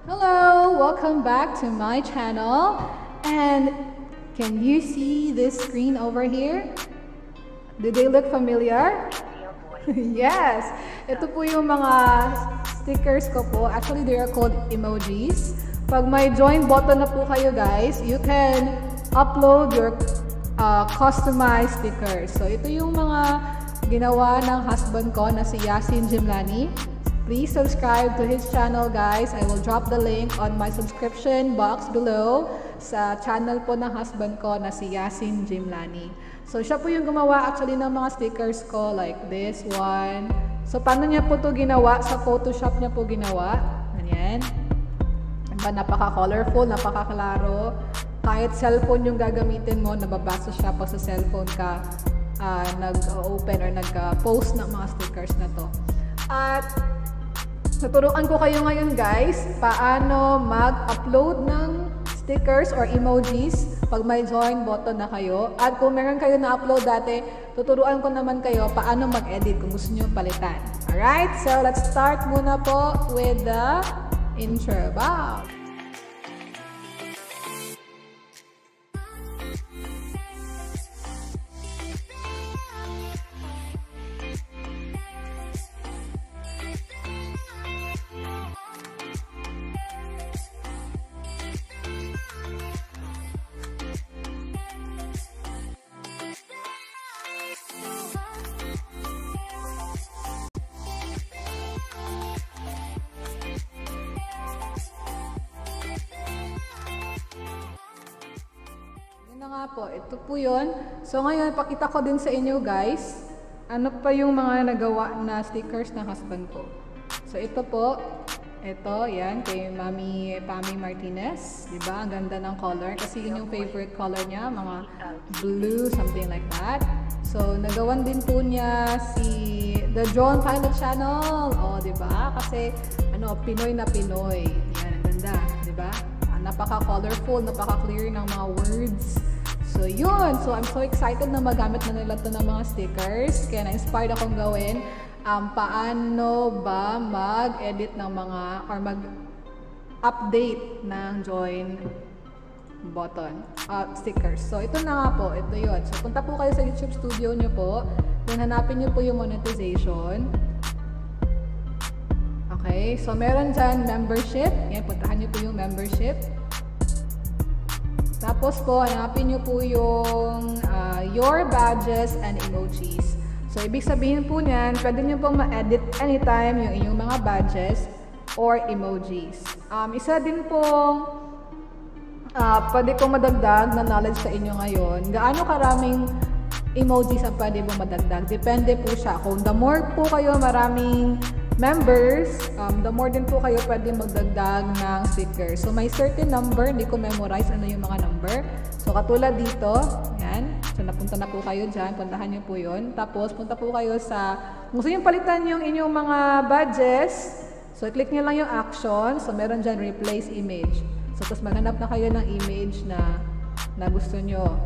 Hello, welcome back to my channel. And can you see this screen over here? Do they look familiar? Yes, ito po yung mga stickers ko po. Actually, they are called emojis. Pag may join button na po kayo guys, you can upload your customized stickers. So ito yung mga ginawa ng husband ko na si Yasin Jimlani. Please subscribe to his channel guys. I will drop the link on my subscription box below sa channel po ng husband ko na si Yasin Jimlani. So siya po yung gumawa actually ng mga stickers ko like this one. So paano niya po to ginawa? Sa Photoshop niya po ginawa. Ganyan. Diba, napaka-colorful, napaka-klaro. Kahit cellphone yung gagamitin mo, nababasa siya po sa cellphone ka nag-open or nag-post ng mga stickers na to. At tuturuan ko kayo ngayon guys paano mag-upload ng stickers or emojis pag may join button na kayo. At kung meron kayo na-upload dati, tuturuan ko naman kayo paano mag-edit kung gusto nyo palitan. Alright, so let's start muna po with the intro. Wow! Nga po, ito po yun. So ngayon, pakita ko din sa inyo guys, ano pa yung mga nagawa na stickers ng husband ko. So ito po, ito, yan, kay Mami Pami Martinez. Diba? Ang ganda ng color. Kasi yun yung favorite color niya, mga blue, something like that. So, nagawan din po niya si The Drone Pilot Channel. O, diba? Kasi, ano, Pinoy na Pinoy. Yan, ang ganda. Diba? Napaka-colorful, napaka-clear ng mga words. So, yun. So, I'm so excited na magamit na nila ito ng mga stickers. Kaya na-inspired akong gawin paano ba mag-edit ng mga or mag-update ng join button stickers. So, ito na nga po. Ito yun. So, punta po kayo sa YouTube studio nyo po. Then, hanapin nyo po yung monetization. Okay. So, meron dyan membership. Yan, puntahan nyo po yung membership. Tapos po, hanapin nyo po yung your badges and emojis. So, ibig sabihin po niyan, pwede nyo pong ma-edit anytime yung inyong mga badges or emojis. Isa din pong pwede kong madagdag na knowledge sa inyo ngayon. Gaano karaming emojis ang pwede pong madagdag? Depende po siya. Kung the more po kayo maraming members, the more din po kayo pwede magdagdag ng stickers. So, may certain number, hindi ko memorize ano yung mga number. So, katulad dito, yan. So, napunta na po kayo dyan, puntahan nyo po yun. Tapos, punta po kayo sa, kung gusto nyo palitan yung inyong mga badges, so, click nyo lang yung action. So, meron dyan, replace image. So, tapos maghanap na kayo ng image na gusto nyo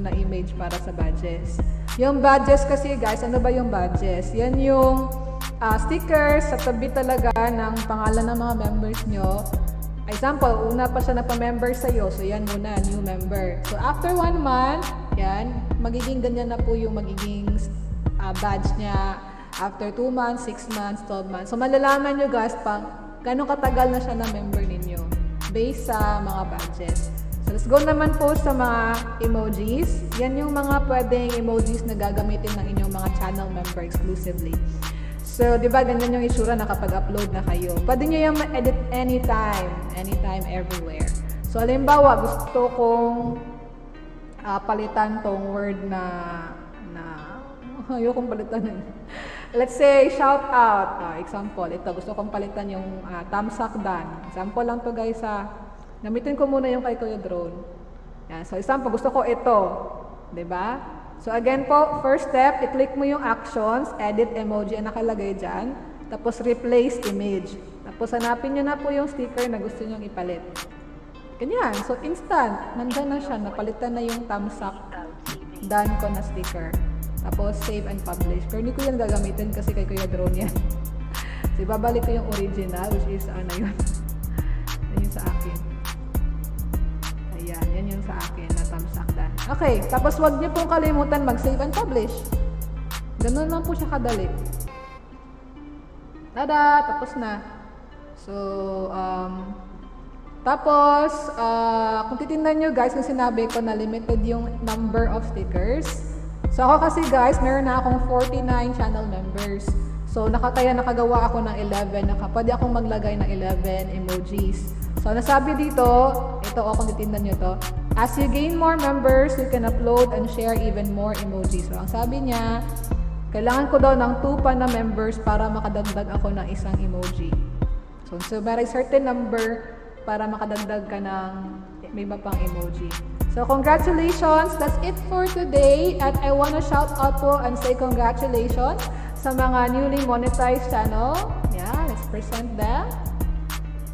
na image para sa badges. Yung badges kasi, guys, ano ba yung badges? Yan yung stickers sa tabi talaga ng pangalan ng mga members nyo. Example, una pa siya na-pa-member sa'yo. So, yan muna, new member. So, after 1 month, yan, magiging ganyan na po yung magiging badge niya. After 2 months, 6 months, 12 months. So, malalaman nyo guys pang gano'ng katagal na siya na member ninyo based sa mga badges. So, let's go naman po sa mga emojis. Yan yung mga pwedeng emojis na gagamitin ng inyong mga channel member exclusively. So, di ba, ganyan yung itsura na kapag upload na kayo. Pwede nyo yung ma-edit anytime, everywhere. So, halimbawa, gusto kong palitan tong word na ayokong palitan. Let's say, shout out. Example, ito, gusto kong palitan yung Tamsak Dan. Example lang to guys gamitin ko muna yung kay Kuya Drone. Yan. So, example, gusto ko ito. Di ba? So, again po, first step, i-click mo yung actions, edit emoji ang nakalagay dyan. Tapos, replace image. Tapos, hanapin nyo na po yung sticker na gusto nyo ipalit. Ganyan. So, instant. Nandyan na siya. Napalitan na yung Tamsak Dan ko na sticker. Tapos, save and publish. Pero hindi ko yan gagamitin kasi kay Kuya Drone yan. So, ibabalik ko yung original, which is, ano yun. sa akin. Ayan, yan yung sa akin na tamsakdan. Okay, tapos wag niyo pong kalimutan mag-save and publish. Ganun lang po siya kadali. Tada! Tapos na. So, tapos, kung titignan nyo guys, kung sinabi ko na limited yung number of stickers. So, ako kasi guys, meron na akong 49 channel members. So, kaya nakagawa ako ng 11. Pwede akong maglagay ng 11 emojis. So, nasabi dito, ito kung titignan nyo to, as you gain more members, you can upload and share even more emojis. So, ang sabi niya, kailangan ko daw ng 2 pa na members para makadagdag ako ng isang emoji. So may certain number para makadagdag ka ng may iba pang emoji. So, congratulations! That's it for today. At I wanna shout out po and say congratulations sa mga newly monetized channel. Yeah, let's present them.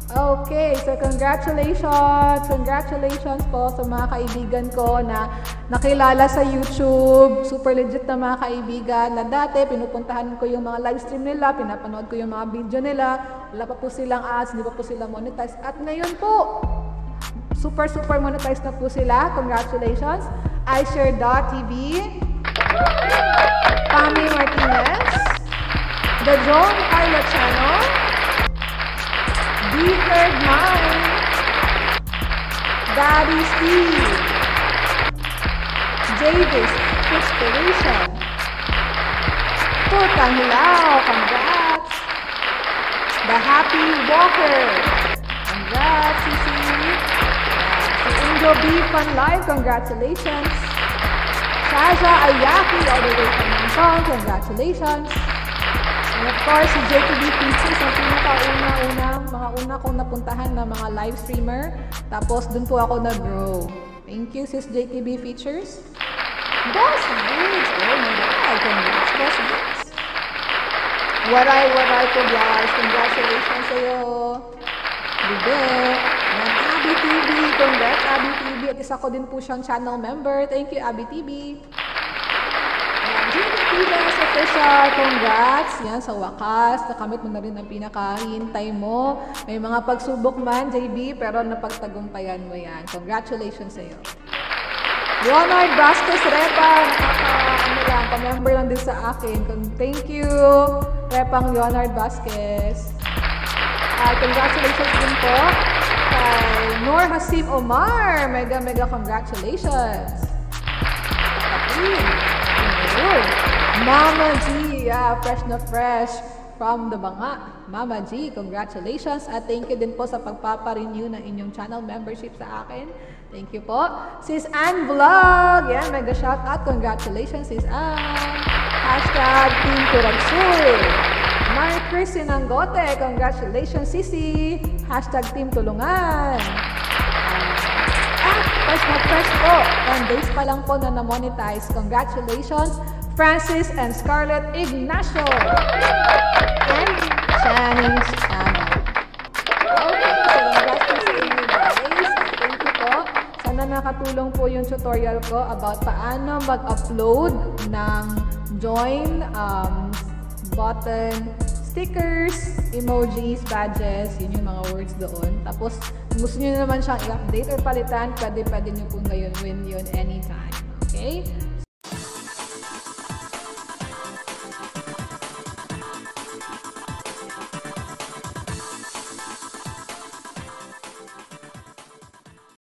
Okay, so congratulations! Congratulations po sa mga kaibigan ko na nakilala sa YouTube. Super legit na mga kaibigan na dati pinupuntahan ko yung mga live stream nila, pinapanood ko yung mga video nila. Wala pa po silang ads, hindi pa po sila monetize. At ngayon po, super monetized na po sila. Congratulations! iShare.tv, Pami Martinez, The John Pilot Channel, Third Mind, Daddy Steve, Javis Inspiration, Tutang Hilao, congrats, The Happy Walker, congrats, si Angel B Fun Live, congratulations, Shasha Ayaki all the way from Hong Kong, congratulations. And of course, si JTB Features, ang mga una kong napuntahan na mga live streamer. Tapos, dun po ako nag-grow. Thank you, sis JTB Features. Boss Biggs! Oh my God! Congrats, Boss Biggs! Waray po guys! Congratulations sa'yo! Bibe! And Abby TV! Congrats, Abby TV! At isa ko din po siyang channel member. Thank you, Abby TV! Yes, official, congrats! Yan, sa wakas, nakamit mo na rin ang pinakahintay mo. May mga pagsubok man, JB, pero napagtagumpayan mo yan. Congratulations sa iyo. Leonard Vasquez Repa, pa-member lang din sa akin. Thank you, Repang Leonard Vasquez. Congratulations din po kay Noor Hasim Omar. Mega congratulations. Mama G, yeah, fresh na fresh from the Banga. Mama G, congratulations at thank you din po sa pagpaparenew ng inyong channel membership sa akin. Thank you po. Sis Ann Vlog, yeah, mega shout out. Congratulations, Sis Ann. Hashtag Team Turagsul. Mary Chris Sinangote, congratulations, Sisi. Hashtag Team Tulungan. Fresh na fresh po. 1 days pa lang po na na-monetize. Congratulations, Francis and Scarlett Ignacio and Channing's channel. Okay, so congrats po sa inyo guys. Thank you po. Sana nakatulong po yung tutorial ko about paano mag-upload ng join button, stickers, emojis, badges, yun yung mga words doon. Tapos, kung gusto nyo naman siyang i-update or palitan, pwede nyo po ngayon win yun anytime. Okay?